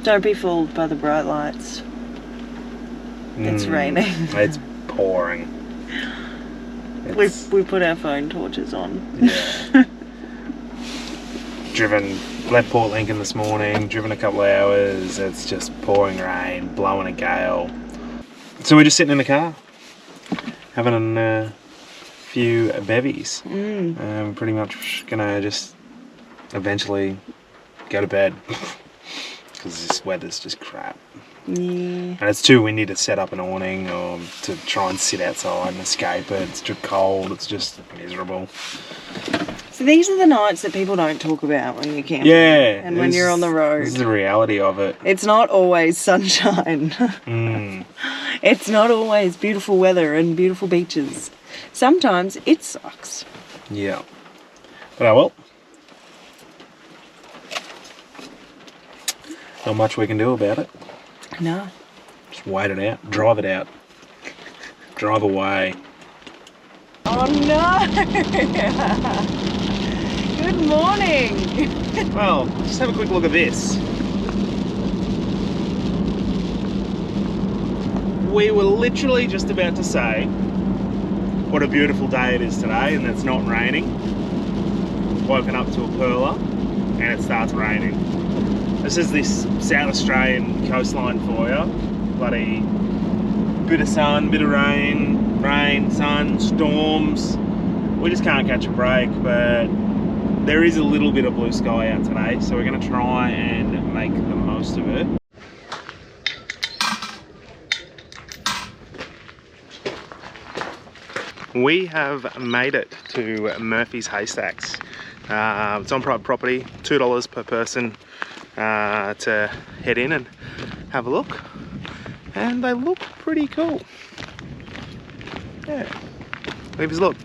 Don't be fooled by the bright lights. It's raining. It's pouring. We put our phone torches on. Yeah. Left Port Lincoln this morning, driven a couple of hours, it's just pouring rain, blowing a gale. So we're just sitting in the car, having a few bevies. Pretty much gonna just eventually go to bed, because this weather's just crap. Yeah. And it's too windy to set up an awning or to try and sit outside and escape it. It's too cold, it's just miserable. So these are the nights that people don't talk about when you're camping. Yeah. And when you're on the road. This is the reality of it. It's not always sunshine. It's not always beautiful weather and beautiful beaches. Sometimes it sucks. Yeah. But oh well. Not much we can do about it. No. Just wait it out. Drive it out. Drive away. Oh no! Good morning! Well, just have a quick look at this. We were literally just about to say what a beautiful day it is today, and it's not raining. Woken up to a perler and it starts raining. This is this South Australian coastline for you. Bloody bit of sun, bit of rain, sun, storms. We just can't catch a break, but there is a little bit of blue sky out today, so we're going to try and make the most of it. We have made it to Murphy's Haystacks. It's on private property, $2 per person to head in and have a look. And they look pretty cool. Yeah, leave us a look.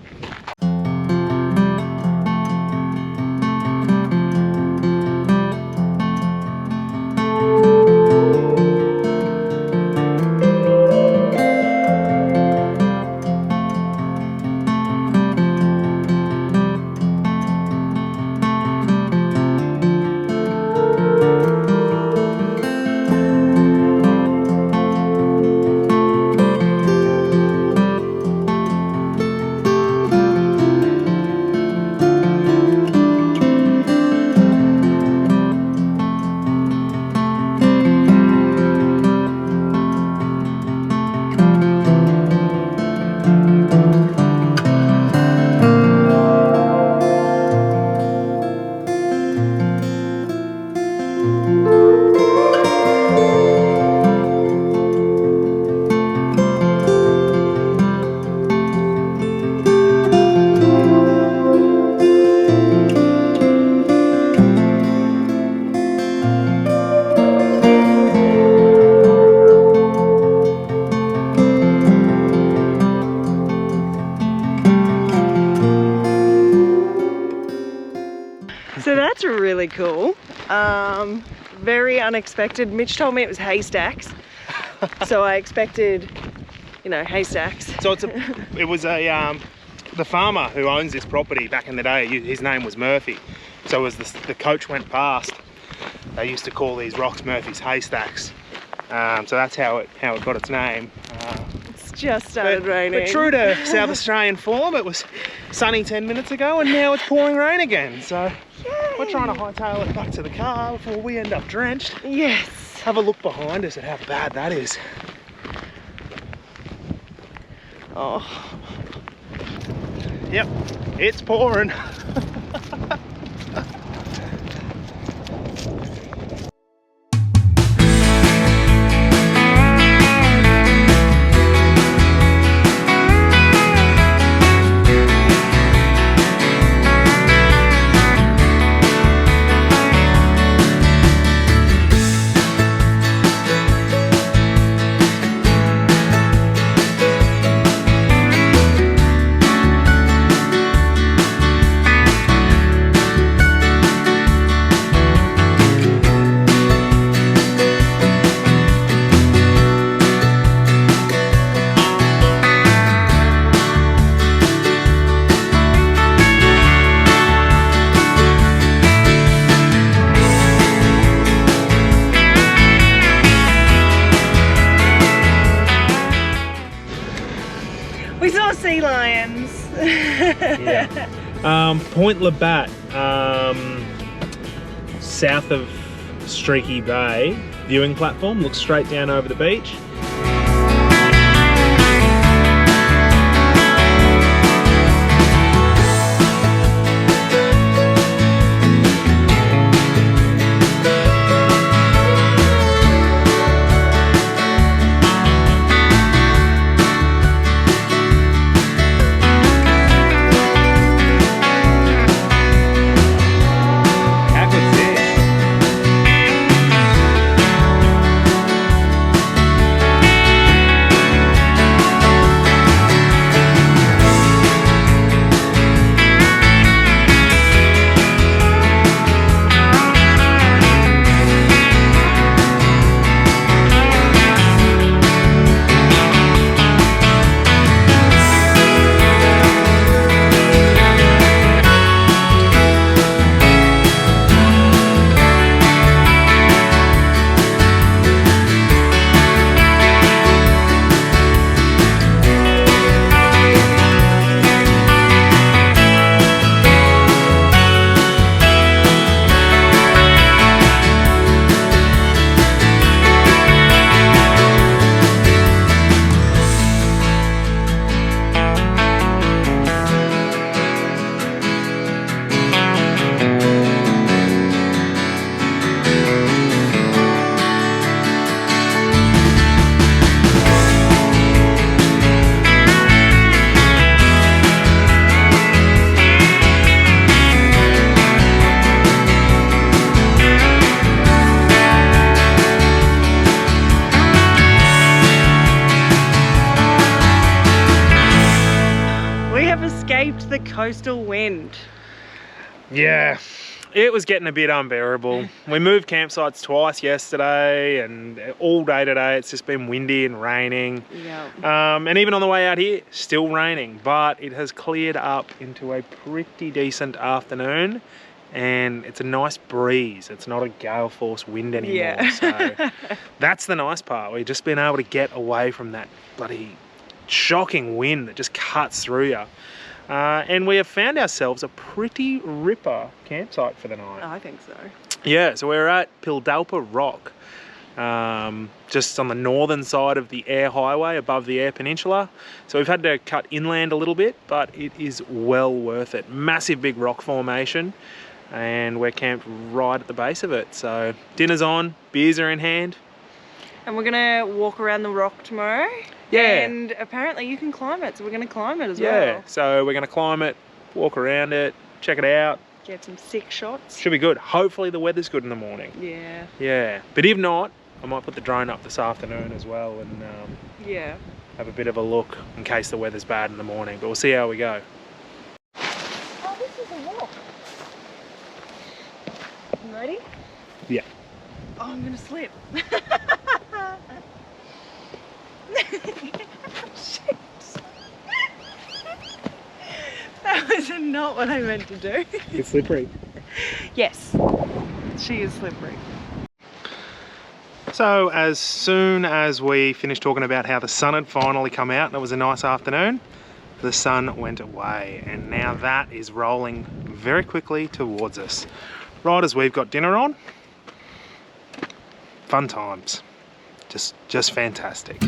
So that's really cool. Very unexpected. Mitch told me it was Haystacks. So I expected, you know, haystacks. So it was the farmer who owns this property back in the day, his name was Murphy. So as the coach went past, they used to call these rocks Murphy's Haystacks. So that's how it got its name. It's just started raining. But true to South Australian form, it was sunny 10 minutes ago and now it's pouring rain again. So we're trying to hightail it back to the car before we end up drenched. Yes. Have a look behind us at how bad that is. Oh. Yep, it's pouring. Point Labatt, south of Streaky Bay, viewing platform, looks straight down over the beach. The coastal wind. Yeah, it was getting a bit unbearable. We moved campsites twice yesterday and all day today it's just been windy and raining. Yeah. And even on the way out here, still raining, but it has cleared up into a pretty decent afternoon and it's a nice breeze. It's not a gale force wind anymore. Yeah. So that's the nice part. We've just been able to get away from that bloody shocking wind that just cuts through you. And we have found ourselves a pretty ripper campsite for the night. I think so. Yeah, so we're at Pildappa Rock, just on the northern side of the Eyre highway above the Eyre Peninsula. So we've had to cut inland a little bit, but it is well worth it. Massive big rock formation, and we're camped right at the base of it. So dinner's on, beers are in hand. And we're gonna walk around the rock tomorrow. Yeah. And apparently you can climb it, so we're gonna climb it as Yeah, well. so we're gonna climb it, walk around it, check it out. Get some sick shots. Should be good. Hopefully the weather's good in the morning. Yeah. Yeah, but if not, I might put the drone up this afternoon as well and Yeah. have a bit of a look in case the weather's bad in the morning, but we'll see how we go. Oh, this is a walk. You ready? Yeah. Oh, I'm gonna slip. Shit. That was not what I meant to do. It's slippery. Yes, she is slippery. So as soon as we finished talking about how the sun had finally come out and it was a nice afternoon, the sun went away and now that is rolling very quickly towards us. Right as we've got dinner on. Fun times. Just fantastic.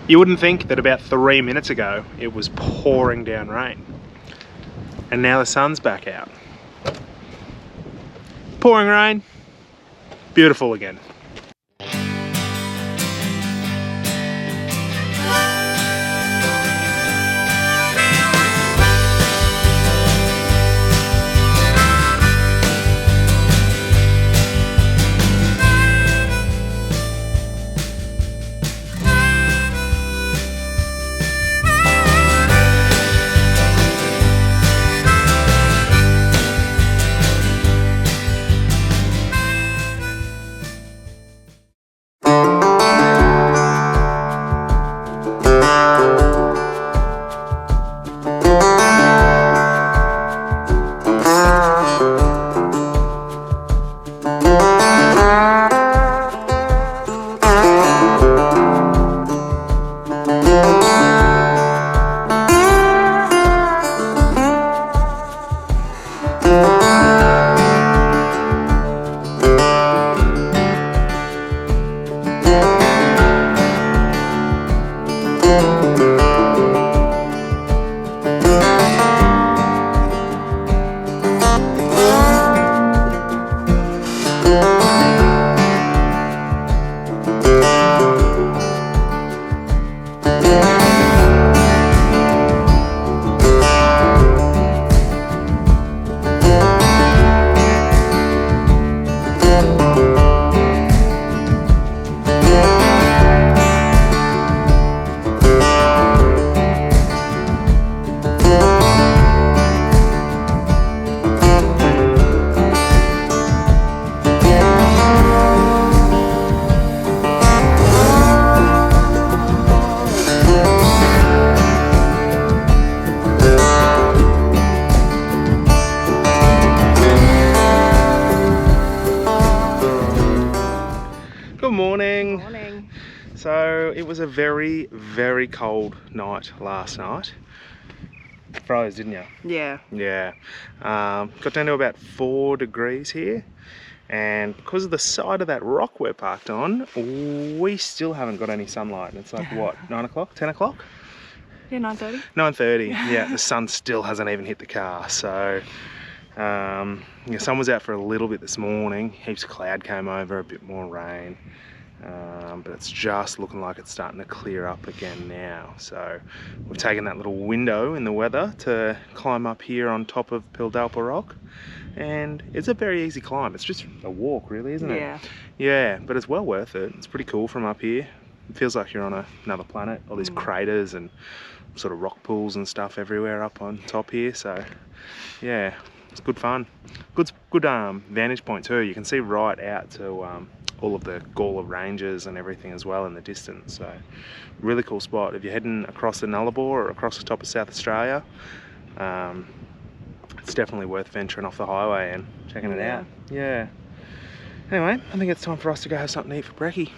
You wouldn't think that about 3 minutes ago it was pouring down rain. And now the sun's back out. Pouring rain, beautiful again. Morning. So it was a very, very cold night last night. Froze, didn't you? Yeah. Yeah. Got down to about 4 degrees here, and because of the side of that rock we're parked on, we still haven't got any sunlight. And it's like what, 9 o'clock, 10 o'clock? Yeah, 9:30. 9:30. Yeah, the sun still hasn't even hit the car. So yeah, sun was out for a little bit this morning. Heaps of cloud came over, a bit more rain. But it's just looking like it's starting to clear up again now. So we've taken that little window in the weather to climb up here on top of Pildappa Rock, and it's a very easy climb. It's just a walk really, isn't it? Yeah. Yeah, but it's well worth it. It's pretty cool from up here. It feels like you're on another planet. All these craters and sort of rock pools and stuff everywhere up on top here. So yeah, it's good fun. Good vantage point too. You can see right out to all of the Gawler ranges and everything as well in the distance. So really cool spot. If you're heading across the Nullarbor or across the top of South Australia, it's definitely worth venturing off the highway and checking it out. Yeah. Anyway, I think it's time for us to go have something to eat for brekkie.